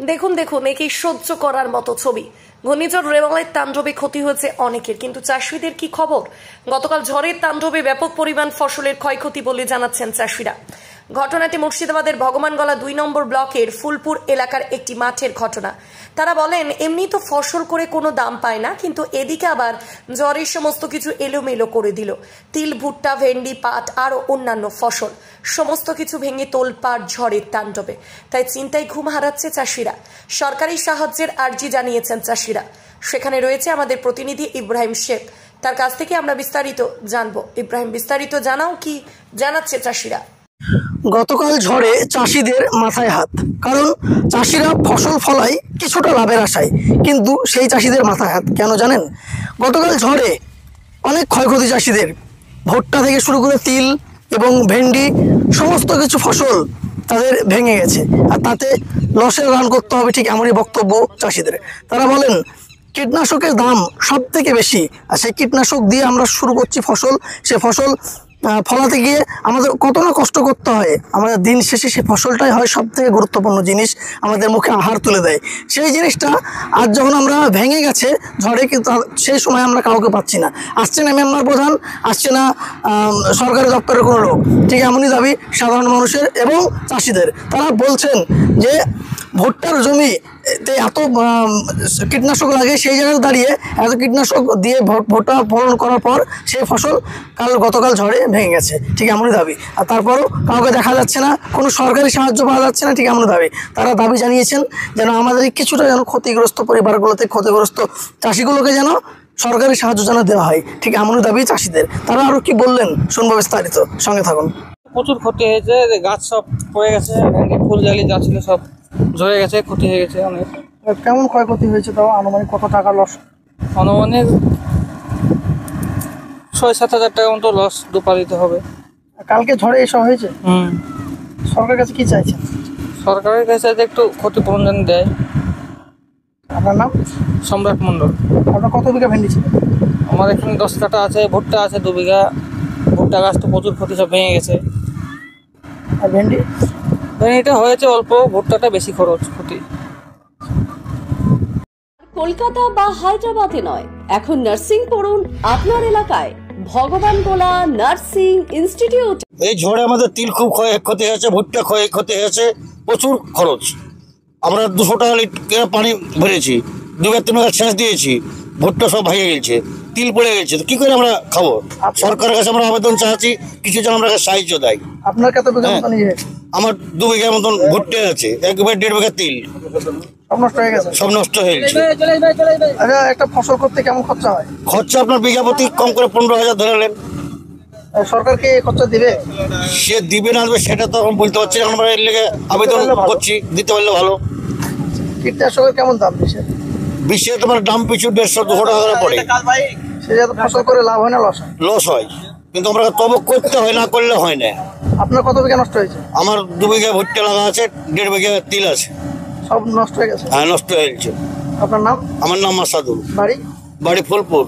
দেখুন দেখুন, একে সহ্য করার মতো ছবি। ঘূর্ণিঝড় রেমালের তাণ্ডবে ক্ষতি হয়েছে অনেকের, কিন্তু চাষিদের কি খবর? গতকাল ঝড়ের তাণ্ডবে ব্যাপক পরিমাণ ফসলের ক্ষয়ক্ষতি বলে জানাচ্ছেন চাষিরা। ঘটনাটি মুর্শিদাবাদের ভগবানগলা 2 নম্বর ব্লকের ফুলপুর এলাকার একটি মাঠের ঘটনা। তারা বলেন, এমনি তো ফসল করে কোনো দাম পায় না, কিন্তু এদিকে আবার ঝড়ের সমস্ত কিছু এলোমেলো করে দিল। তিল, ভুট্টা, ভেন্ডি, পাট আরও অন্যান্য ফসল সমস্ত কিছু ভেঙে তোলপাড় ঝড়ের তাণ্ডবে। তাই চিন্তায় ঘুম হারাচ্ছে চাষিরা। সরকারি সাহায্যের আর্জি জানিয়েছেন চাষিরা। সেখানে রয়েছে আমাদের প্রতিনিধি ইব্রাহিম শেখ, তার কাছ থেকে আমরা বিস্তারিত জানবো। ইব্রাহিম, বিস্তারিত জানাও, কি জানাচ্ছে চাষিরা? গতকাল ঝড়ে চাষিদের মাথায় হাত, কারণ চাষিরা ফসল ফলায় কিছুটা লাভের আশায়, কিন্তু সেই চাষিদের মাথায় হাত কেন জানেন? গতকাল ঝড়ে অনেক ক্ষয়ক্ষতি চাষিদের। ভুট্টা থেকে শুরু করে তিল এবং ভেন্ডি সমস্ত কিছু ফসল তাদের ভেঙে গেছে, আর তাতে লসের রান করতে হবে, ঠিক এমনই বক্তব্য চাষিদের। তারা বলেন, কীটনাশকের দাম সব থেকে বেশি, আর সেই কীটনাশক দিয়ে আমরা শুরু করছি ফসল, সে ফসল ফলাতে গিয়ে আমাদের কত না কষ্ট করতে হয়। আমাদের দিন শেষে সেই ফসলটাই হয় সব থেকে গুরুত্বপূর্ণ জিনিস, আমাদের মুখে আহার তুলে দেয়। সেই জিনিসটা আজ যখন আমরা ভেঙে গেছে ঝড়ে, কিন্তু সেই সময় আমরা কাউকে পাচ্ছি না। আসছে না মেম্বার প্রধান, আসছে না সরকারি দপ্তরের কোনো লোক। ঠিক এমনই দাবি সাধারণ মানুষের এবং চাষিদের। তারা বলছেন যে ভুট্টার জমিতে এত কীটনাশক লাগে, সেই জায়গায় দাঁড়িয়ে এত কীটনাশক দিয়ে ভুট্টা ফলন করার পর সেই ফসল গতকাল ঝড়ে ভেঙে গেছে, ঠিক এমনই দাবি। আর তারপরও কাউকে দেখা যাচ্ছে না, কোনো সরকারি সাহায্য পাওয়া যাচ্ছে না, ঠিক এমনই দাবি। তারা দাবি জানিয়েছেন যেন আমাদের কিছুটা যেন ক্ষতিগ্রস্ত পরিবারগুলোতে, ক্ষতিগ্রস্ত চাষিগুলোকে যেন সরকারি সাহায্য যেন দেওয়া হয়, ঠিক এমনই দাবি চাষিদের। তারা আরও কি বললেন শুনবো বিস্তারিত, সঙ্গে থাকুন। প্রচুর ক্ষতি হয়েছে, গাছ সব পড়ে গেছে, ফুল জালি যা ছিল সব ঝরে গেছে, ক্ষতি হয়ে গেছে অনেক। কেমন ক্ষয়ক্ষতি হয়েছে তাও আনুমানিক কত টাকা লস? আনুমানিক 6-7 হাজার টাকা মতো লস দুপারিতে হবে। কালকে ঝড়ে এসব হয়েছে। সরকারের কাছে কি চাইছেন? সরকারের কাছে একটু ক্ষতিপূরণ যেন দেয়। আপনার নাম? সম্রাট মণ্ডল। আপনার কত বিঘা ভেন্ডি ছিল? আমার এখানে 10 কাঠা আছে, ভুট্টা আছে 2 বিঘা। ভুট্টা গাছ তো প্রচুর ক্ষতি, সব ভেঙে গেছে। আর ভেন্ডি? ভেন্ডিটা হয়েছে অল্প, ভুট্টাটা বেশি খরচ ক্ষতি। কলকাতা বা হায়দ্রাবাদে নয়, এখন নার্সিং পড়ুন আপনার এলাকায় ভগবানগোলা নার্সিং ইনস্টিটিউট। এই ঝড়ে আমাদের তিল খুব ক্ষতি হয়েছে, ভুট্টা ক্ষতি হয়েছে, প্রচুর খরচ। আমরা 200 টাকা লিটার পানি ভরেছি, 2-3 বার সেচ দিয়েছি, ভুট্টা সব ভেঙে গেছে, তিল পড়ে গেছে। তো কী করে আমরা খাবো? সরকারের কাছে আমরা আবেদন চাচ্ছি কিছু যেন আমরা সাহায্য দেয়। আপনার কত বিঘা মতন? আমার 2 বিঘা মতন ভুট্টা আছে, 1-1.5 বিঘা তিল, সব নষ্ট হয়ে গেছে। সব নষ্ট হয়ে গেছে। আচ্ছা, একটা ফসল করতে কেমন খরচা হয়? খরচা আপনার বিঘা প্রতি কম করে 15,000 ধরে নেন। সরকারকে খরচা দিবে? সে দিবে না দেবে সেটা তো এখন বলতে পারছি না, আমরা এর লেগে আবেদন করছি, দিতে পারলে ভালো। কীটনাশকের কেমন দাম? বিশ্বে তোমার দাম পিছু 150-200 টাকা করে পড়ে। সে যত ফসল করে লাভ হয় না লস হয়? লস হয়, কিন্তু আমরা তবে করতে হয়, না করলে হয় না। আপনার কত বিঘা নষ্ট হয়েছে? আমার 2 বিঘা ভুট্টা লাগা আছে, 1.5 বিঘা তিল আছে, সব নষ্ট হয়ে গেছে। হ্যাঁ নষ্ট হয়ে গেছে। আপনার নাম? আমার নাম মাসাদুল, বাড়ি? বাড়ি ফুলপুর।